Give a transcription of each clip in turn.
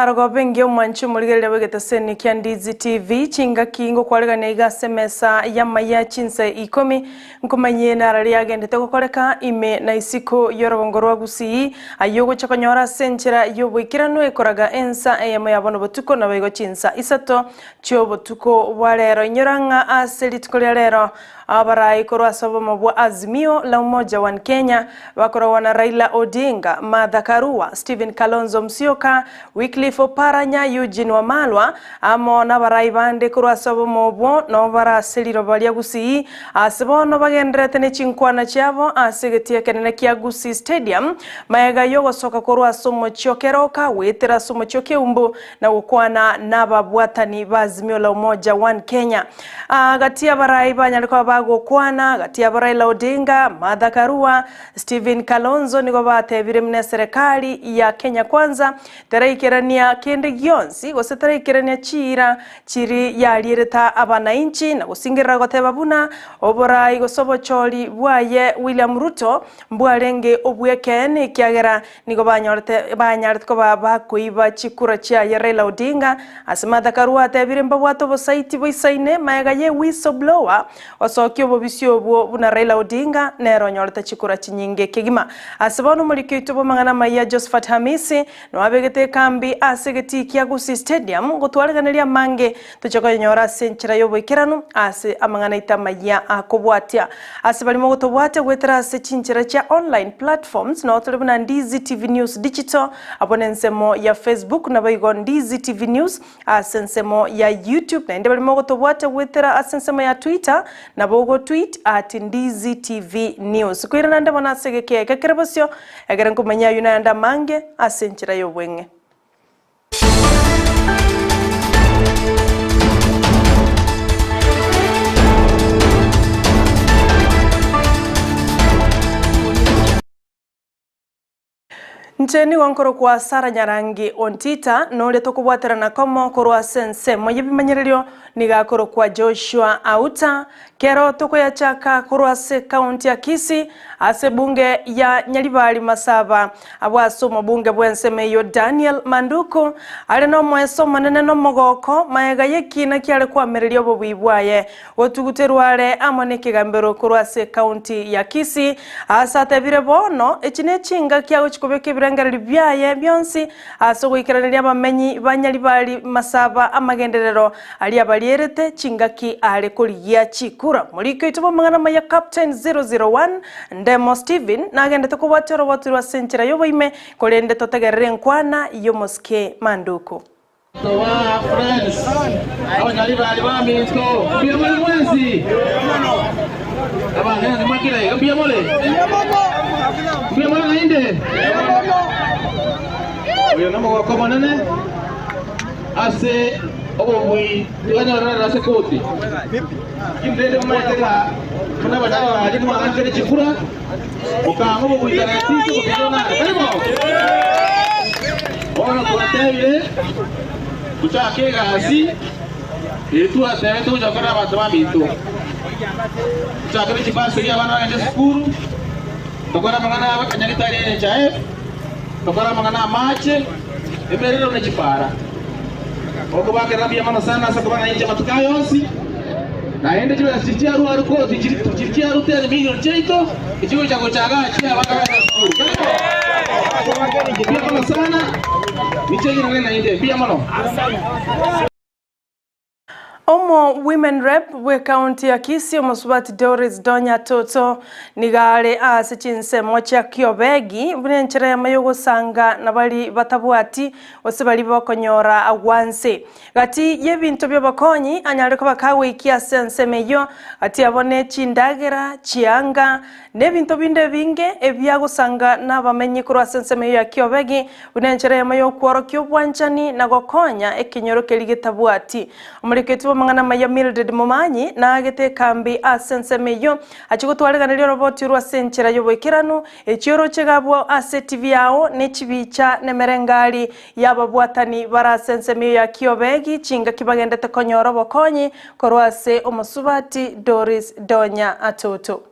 rogo bengi omwanchu muligerera wegetaseni kya Ndizi TV chinga kingo kwalegana igase mesa ya Amayia Chinsa Ikomi nkomanye narali agendete gukoreka ime na isiko yorobongo rwa Gusii ayogo chakonyora senchera yobwikirano ekoraga ensa eyamo yabono botuko na bego Chinsa isato cyo botuko bwalero Nyarangi aseli tukolya lero abarai korwa sobomo bwa Azimio la Umoja wa Kenya bakora wana Raila Odinga, Martha Karua, Stephen Kalonzo Musyoka, Wycliffe Oparanya, Eugene Wamalwa amo nabarai bande korwa sobomo bwo no baraseliro balya Gusii asibono bagenderete ne chinkwana cyabo asegetie kenene kya Gusii Stadium maega yogo soka korwa somo chokeroka wetera somo chokeumbu na gukwana nababwatani ba Azimio la Umoja wa Kenya gatia barai banyaliko bagokwana gatia Raila Odinga, Martha Karua, Stephen Kalonzo nigo batebire mne serikali ya Kenya Kwanza terekerania kende gyonsi gose terekerania chiri yalireta abanainchi na gusingirira goteba buna oborai gosobochori bwaye William Ruto mbwarenge obwekene kyagera nigo banyarete ko bakuiba chikura cha Raila Odinga Martha Karua tebire mbabwato bosaiti boisaine maega ye whistleblower osokyo bobisyo bwo buna Raila Odinga nero nyoreta chikura chinyinge kigima asibono mulikito bomangana Amayia Josephat Hamisi no abegete kambi asegeti kya Gusii Stadium gotwaleganeria mange tuchokonyora senchira yobwikirano ase amangana itamaya akobwatia asibalimo gotobwate gwetera se chinchira cha online platforms no tulibuna Ndizi TV News Digital abonensemo ya Facebook na bayigo Ndizi TV News asensemo ya YouTube na ndebelimo gotobwate gwetera asensemo ya Twitter na bogo tweet at Ndizi TV News kwirana ndabona segeke kekerebosyo egera nkumanya yunanda mange asenchira yobwenge Ncheni wankoro kwa Sara Nyarangi Ontita nole tokubwaterana komo korwa sense moyebimanyererio nigakoro kwa Joshua Auta kero toko ya chaka korwa se county ya Kisii ase bunge ya Nyalibali Masaba abwasomo bunge bwensemeyo Daniel Manduku ale no mweso manene no mogoko maega yekina kyale kwa mererio bobwibwaye otuguterwale amoneke gambero korwa se county ya Kisii asatebire bono echine chinga kyago chikobeke birangariri byaye byonsi asogwikiranira abamenyi banyalibali Masaba amagenderero ali abalierete chingaki ale koliya chikura muliko itubo mangana maya Captain 001 Ndemo Steven nagendete kubwatero baturwa senchira yoboime kolende totegerere nkwana yomoske Manduku Towa friends abanyalibali baminto biyamole mwenzi abana ni makira biyamole nainde uyo namo komanane ase obwi tuanyara ase koti kimdede mmateka kuna badala ali mu angere chikura ukango obwi taratibu kubiona karibu ona kuatele kuchake gasi etu atele tu jakara batwa bintu kuchake chipasi ya bana ende skuru tokora mangana kanyalitari chae tokora mangana mache emerero ne chipara okubake rabia mana sana sakubana nje matukayosi naende chiro chitia ru aruko chitia ru tele milioni cheito ichigo chako chaga chia bana skuru pia mana sana nichege na nje pia mano Omo women rep we county ya Kisii omusubati Doris Donya Toto nigale asichinse mocha kiobegi bunenchera ya mayogo sanga nabali batabwati osebali bakonyora agwanse gati yebinto byobakonyi anyareko bakawe ikia sense meyo ati abone chindagera chianga nebinto binde binge ebyago sanga nabamenyi kurwa sense meyo ya kiobegi bunenchera ya mayo kworo kyobwanchani nagokonya ekinyoro keligetabwati omuliketu mangana maya Mildred Momanyi na agete kambi asense meyo achigotwaleganira roboti rwa senchera yobwekirano echioro chegabwo ase TV yao nechibicha nemerengari yababwatani bara sense meyo ya kiobegi chinga kibagendete konyoro bokonyi korwase omusubati Doris Donya Atoto.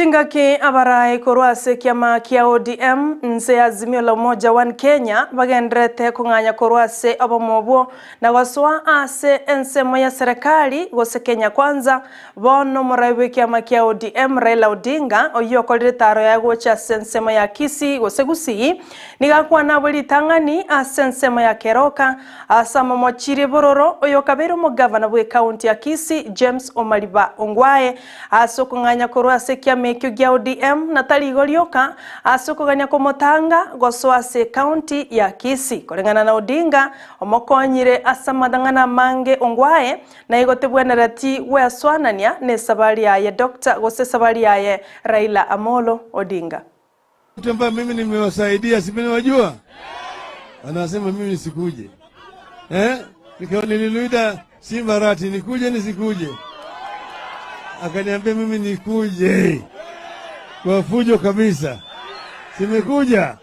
Chingaki abarai korwase kiama kia ODM nse azimio la umoja One Kenya bagendrete kunganya korwase abamobo na waswa ase ensemo ya serikali gose Kenya kwanza bono muraiwe kiama kia ODM Raila Odinga oyokolire taro ya gocha ensemo ya Kisii gose Gusii nigakwa na buli tangani ase ensemo ya Keroka asama mochire bororo oyokabero mo governor bwe county ya Kisii James Omariba Ongwae aso kunganya korwase mekyo gya ODM na taligolioka asukuganya komotanga goswase county ya Kisii kolengana na Odinga omokonyire asamadangana mange Ongwae na igotebwenerati we aswanania ne sabali ya Dr. gose sabali ya Raila Amolo Odinga. Mtamba mimi nimewasaidia sipeni wajua. Anasema mimi nisikuje. Nililuida Simbarati nikuje nisikuje. Akaniambia mimi nikuje. Kwa fujo kabisa. Simekuja.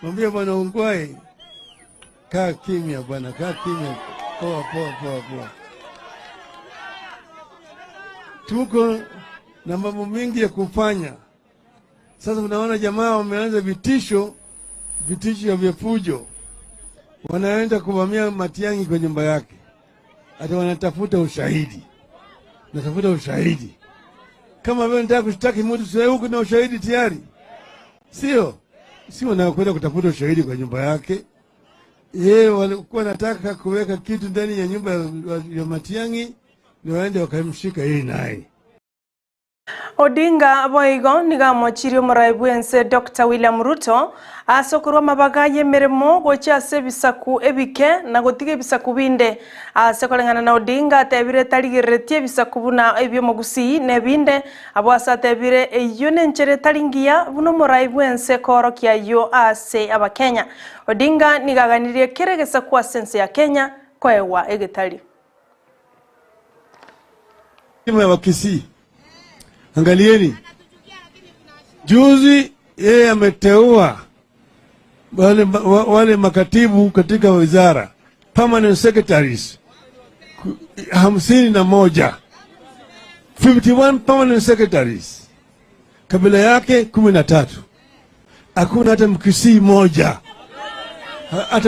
Mwambie bwana Ongwae. Kaa kimya bwana, kaa kimya. Poa. Tuko na mambo mengi ya kufanya. Sasa unaona jamaa wameanza vitisho vya fujo. Wanaenda kuvamia Matiang'i kwa nyumba yake. Hata wanatafuta ushahidi. Kama wewe unataka kushtaki mtu sasa huko na ushahidi tayari. Sio na kwenda kutafuta ushahidi kwa nyumba yake. Yeye walikuwa nataka kuweka kitu ndani ya nyumba ya Matiang'i ndio waende wakamshika yeye naye. Odinga boigo nigamochirio muraibwense Dr. William Ruto asokurwa mabagaye meremo gocha sebisaku ebike na gotige bisaku binde asekolengana na Odinga tebire taligiretie bisaku buna ebyo Gusii nebinde abwasa tebire eyone nchere talingia buno muraibwense koro kya yo ase abakenya. Odinga nigaganirie keregesa kwa sense ya Kenya kwaewa egetali timu ya Kisii. Angalieni, juzi yeye ameteua wale makatibu katika wizara, permanent secretaries 51, 51 permanent secretaries, kabila yake 13. Hakuna hata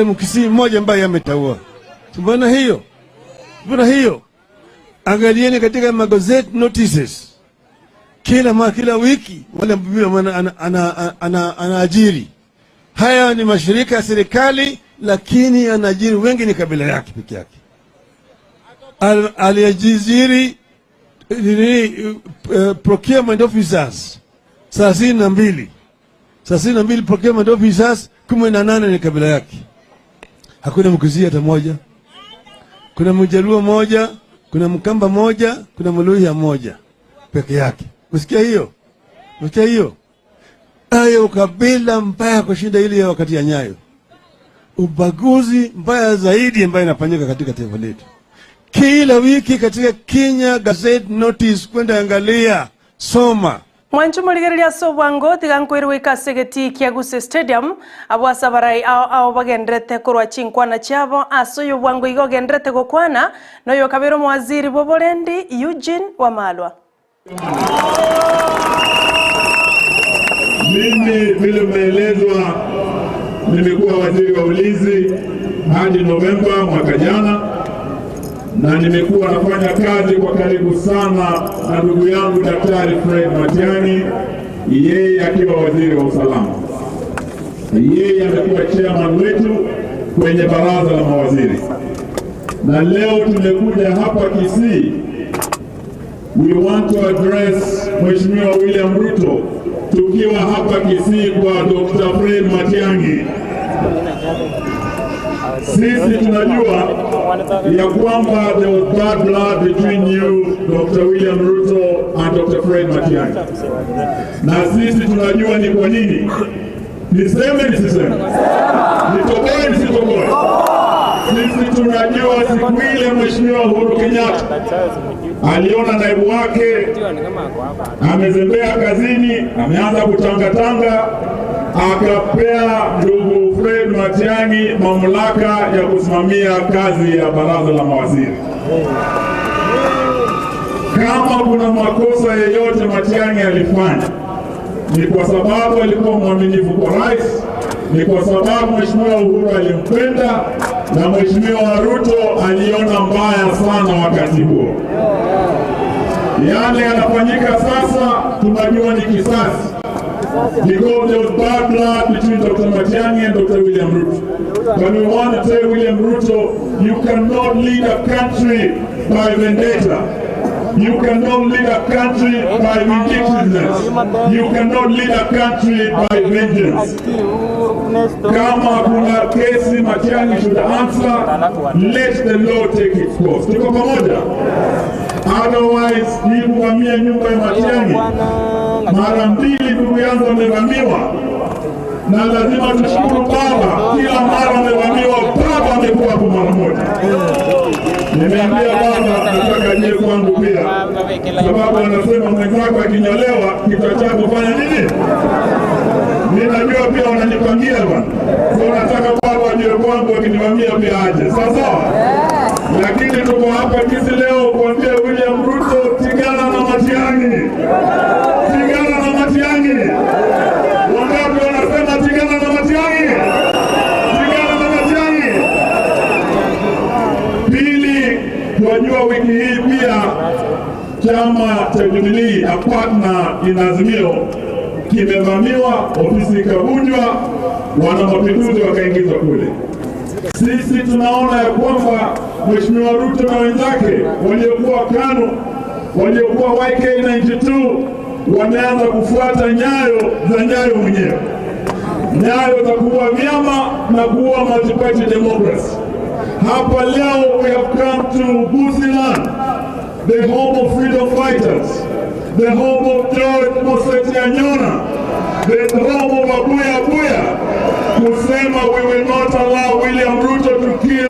Mkisii moja ambaye ameteua. Mbona hiyo? Angalieni katika magazette notices. Kila wiki wale anaajiri. Haya ni mashirika ya serikali lakini anaajiri wengi ni kabila yake peke yake. Aliajiri procurement officers 32 procurement officers 18 ni kabila yake. Hakuna Mkisii hata moja. Kuna Mjaluo moja, kuna Mkamba moja, kuna Mluhya moja peke yake. Usikia hiyo? Ayo ukabila mbaya kushinda ile ya wakati ya Nyayo. Ubaguzi mbaya zaidi ambayo inafanyika katika taifa letu. Kila wiki katika Kenya Gazette notice kwenda angalia, soma. Mwanchu muligerelia sobwango tigankwirwe kasegeti kia Gusii Stadium abwasa barai ao bagendrete kurwa chinkwana chabo asoyo bwango igo gendrete gokwana noyo kabero mwaziri boborendi Eugene Wamalwa. Mimi vile mmeelezwa nimekuwa waziri wa ulinzi hadi Novemba mwaka jana, na nimekuwa nafanya kazi kwa karibu sana na ndugu yangu Daktari Fred Matiang'i, yeye akiwa waziri wa usalama. Yeye amekuwa chairman wetu kwenye baraza la mawaziri. Na leo tumekuja hapa Kisii. We want to address Mheshimiwa William Ruto tukiwa hapa Kisii kwa Dr. Fred Matiang'i. Sisi tunajua ya kwamba there was bad blood between you, Dr. William Ruto and Dr. Fred Matiang'i. Na sisi tunajua ni kwa nini. Niseme nisiseme? Nitoboe nisitoboe? Sisi tunajua siku ile Mheshimiwa Uhuru Kenyatta aliona naibu wake amezembea kazini, ameanza kutangatanga, akapea ndugu Fred Matiang'i mamlaka ya kusimamia kazi ya baraza la mawaziri. Kama kuna makosa yeyote Matiang'i alifanya, ni kwa sababu alikuwa mwaminifu kwa rais, ni kwa sababu Mheshimiwa Uhuru alimpenda na Mheshimiwa Ruto aliona mbaya sana wakati huo. Yale yanafanyika sasa tunajua ni kisasi, because there was bad blood between Dr. Matiang'i and Dr. William Ruto. But we want to tell William Ruto, you cannot lead a country by vendetta. You cannot lead a country by vindictiveness. You cannot lead a country by vengeance. Kama kuna kesi Matiang'i should answer, let the law take its course. Tuko pamoja? Otherwise, hii kuvamia nyumba ya Matiang'i, mara mbili ndugu yangu amevamiwa, na lazima tushukuru baba, kila mara amevamiwa, baba amekuwa hapo mara moja. Nimeambia baba nataka aje kwangu pia, sababu anasema mwenzako akinyolewa kichwa chako fanya nini? Ninajua pia wananipangia bwana, so nataka baba aje kwangu akinivamia pia aje, sawa? Lakini tuko hapa Kisii leo kuambia William Ruto, tigana na Matiang'i, tigana na Matiang'i. Wangapi wanasema tigana na Matiang'i? Tigana na Matiang'i. Pili, tunajua wiki hii pia chama cha Jubilee a partner in Azimio kimevamiwa, ofisi ikavunjwa, wana mapinduzi wakaingizwa kule. Sisi tunaona ya kwamba Mheshimiwa Ruto na wenzake waliokuwa KANU, waliokuwa YK92 wameanza kufuata nyayo za Nyayo mwenyewe, nyayo za kuua vyama na kuua multi-party democracy. Hapa leo we have come to Gusii land, the home of freedom fighters, the home of George Moseti Anyona, the home of Abuya, kusema we will not allow William Ruto to kill.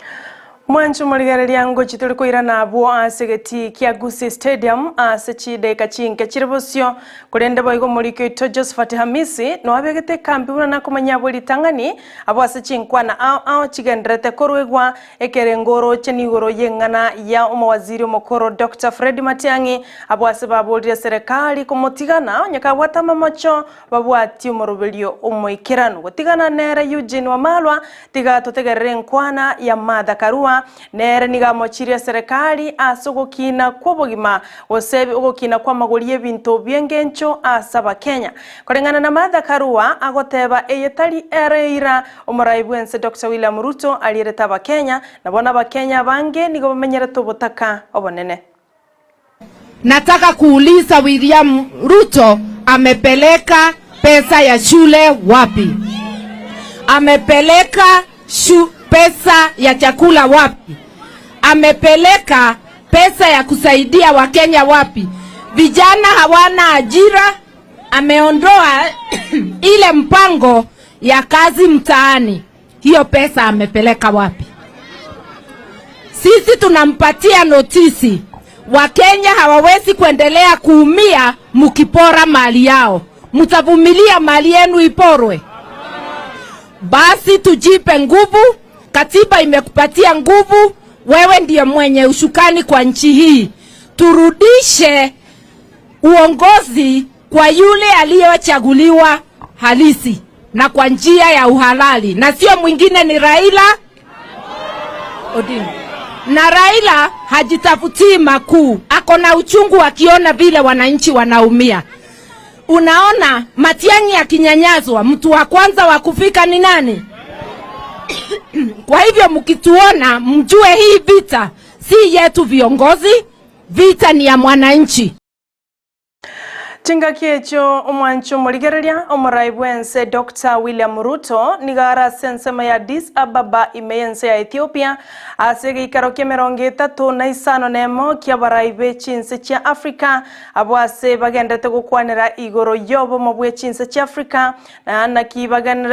Mwancho maligareria ngochi tuliko irana abo asegeti kia Gusii Stadium asechide kachinke chiribosyo kurende boigo muliko ito Josephat Hamisi no abegete kambi una nakomanya boli tangani abo asechinkwa na ao chigendrete korwegwa ekerengoro chenigoro yengana ya umawaziri mokoro Dr. Fred Matiang'i abo asebabulira serikali komotigana nyakabwata mamacho babwati umorobelio umoikirano gotigana nera Eugene Wamalwa tiga totegerere nkwana ya Martha Karua nere niga mochiria serikali asogokina kwobogima osebi ogokina kwa magoliye bintu byengencho asaba Kenya korengana na Martha Karua agoteba eyetali ereira omuraibwense Dr. William Ruto aliretaba Kenya na bona ba Kenya bange nigo bamenyera tobotaka obonene. Nataka kuuliza William Ruto amepeleka pesa ya shule wapi? Amepeleka pesa ya chakula wapi? Amepeleka pesa ya kusaidia Wakenya wapi? Vijana hawana ajira, ameondoa ile mpango ya kazi mtaani. Hiyo pesa amepeleka wapi? Sisi tunampatia notisi. Wakenya hawawezi kuendelea kuumia mkipora mali yao. Mtavumilia mali yenu iporwe? Basi tujipe nguvu. Katiba imekupatia nguvu, wewe ndiye mwenye ushukani kwa nchi hii. Turudishe uongozi kwa yule aliyechaguliwa halisi na kwa njia ya uhalali, na sio mwingine ni Raila Odinga. Na Raila hajitafutii makuu, ako na uchungu akiona vile wananchi wanaumia. Unaona Matiang'i akinyanyazwa, mtu wa kwanza wa kufika ni nani? Kwa hivyo mkituona mjue hii vita si yetu viongozi, vita ni ya mwananchi. Chinga kiecho omwancho moligereria omuraibwense Dr. William Ruto nigara sensema ya Addis Ababa imeyense ya Ethiopia asege ikaro kemeronge 35 nemo kia baraibe Chinsa cha Afrika abwase bagendete gukwanira igoro yobo mobwe Chinsa cha Afrika na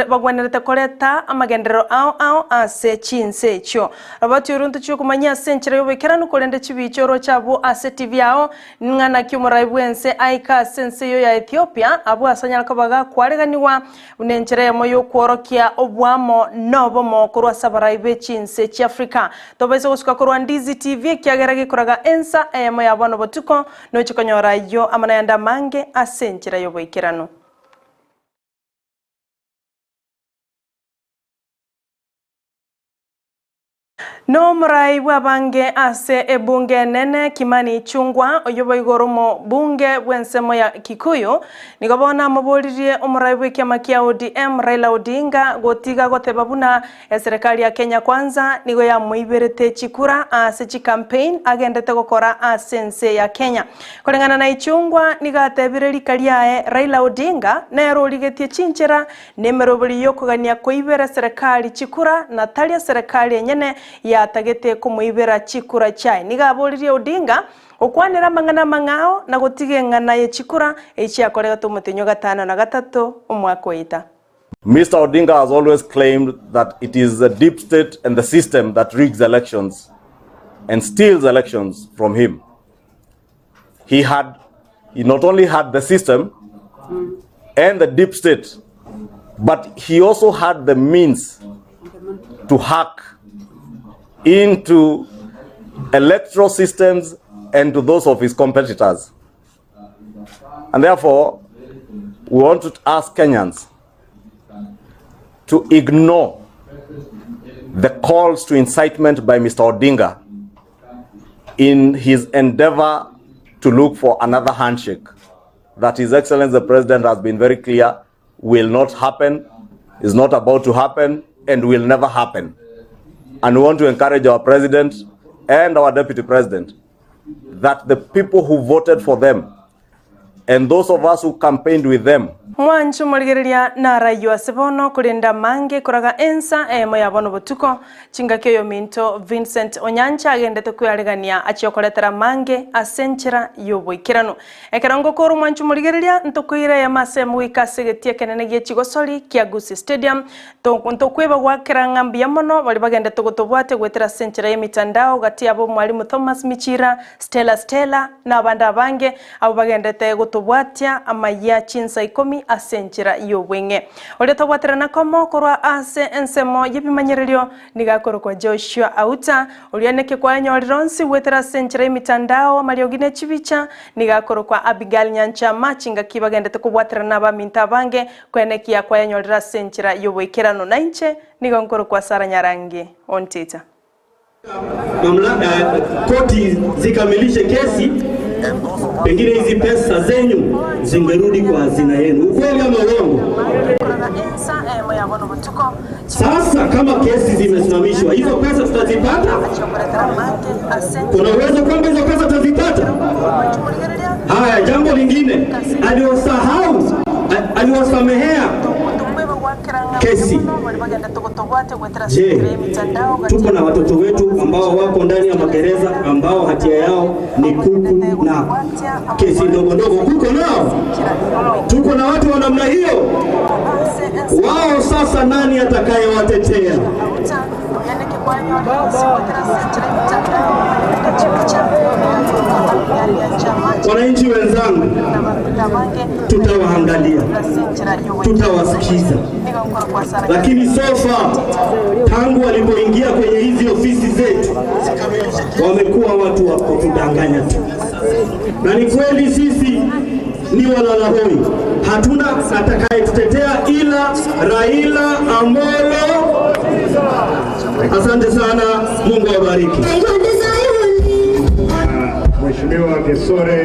bagwanirete koleta amagendero ao ase Chinsa cho abatu runtu cyo kumanya senchira yobekerano kolende chibichoro chabo ase TV yao ngana kyo muraibwense aika asenseyo ya Ethiopia abu asanyala kabaga kwareganiwa unenjere moyo kworokia obwamo nobomo kurwa sabaraibe Chinsa chi Africa tobese gusuka kurwa Ndizi TV kiagerage kuraga ensa emo ya bono botuko no chikonyora yo amana yanda mange asenjira yo boikirano. No murai wabange ase ebunge nene Kimani Chungwa oyobo igoromo bunge wensemo ya Kikuyu nigabona mabolirie omurai w'ekiama kia ODM Raila Odinga gotiga gotebabuna ya serikali ya Kenya Kwanza nigo ya muiberete chikura ase chi campaign agendete gukora asense ya Kenya kulingana na Ichungwa nigatebireri kaliae Raila Odinga nero ligetie chinchera nemerobuli yokugania koibera serikali chikura na talia serikali yenyene ya tagete kumuibera chikura chai nigabolirie Odinga okwanera mangana mangao na gotige ngana ye chikura echi akorega tumutenyo gatano na gatatu umwaka oita. Mr. Odinga has always claimed that it is the deep state and the system that rigs elections and steals elections from him. He not only had the system and the deep state, but he also had the means to hack into electoral systems and to those of his competitors. And therefore, we want to ask Kenyans to ignore the calls to incitement by Mr. Odinga in his endeavor to look for another handshake that His Excellency the President has been very clear will not happen, is not about to happen, and will never happen. And we want to encourage our President and our Deputy President that the people who voted for them and those of us who campaigned with them Mwanchu moligereria na rayo asebono kulinda mange kuraga ensa emo ya bono botuko chingake yo minto Vincent Onyancha agendete kuyaregania achiokoletera mange asenchera yo boikirano ekerango koru mwanchu moligereria ntokuira ya masemu wikasegetie kenene gie chigosoli kia Gusii Stadium ntokweba gwakira ngambi ya mono bali bagendete gutobwate gwetera senchera yemitandao gati abo mwalimu Thomas Michira Stella na banda bange abo bagendete gutobwatia Amayia Chinsa Ikomi asenchira iyo wenge oleto waterana komo korwa ase ensemo yebimanyerelio nigakoro kwa Joshua Auta olianeke kwa nyorironsi wetera senchira imitandao mariogine chibicha nigakoro kwa Abigail Nyancha machinga kibagendete kubwaterana ba mintabange kwenekia kwa nyorira senchira iyo wekerano nainche nigankoro kwa Sara Nyarangi Ontita koti zikamilishe kesi pengine hizi pesa zenyu zingerudi kwa hazina yenu. Ukweli ama uongo? Sasa kama kesi zimesimamishwa, hizo pesa tutazipata? Kuna uwezo kwamba hizo pesa tutazipata? Haya, jambo lingine, aliwasamehea kesi. Je, tuko na watoto wetu ambao wako ndani ya magereza ambao hatia yao ni kuku na kesi ndogo ndogo, kuko nao? Tuko na watu wa namna hiyo? Wao sasa nani atakayewatetea? Wananchi wenzangu, tutawaangalia, tutawasikiza, lakini sofa tangu walipoingia kwenye hizi ofisi zetu wamekuwa watu wa kutudanganya tu. Na ni kweli sisi ni walalahoi, hatuna atakayetutetea ila Raila Amolo. Asante sana, Mungu awabariki. Mheshimiwa Gesore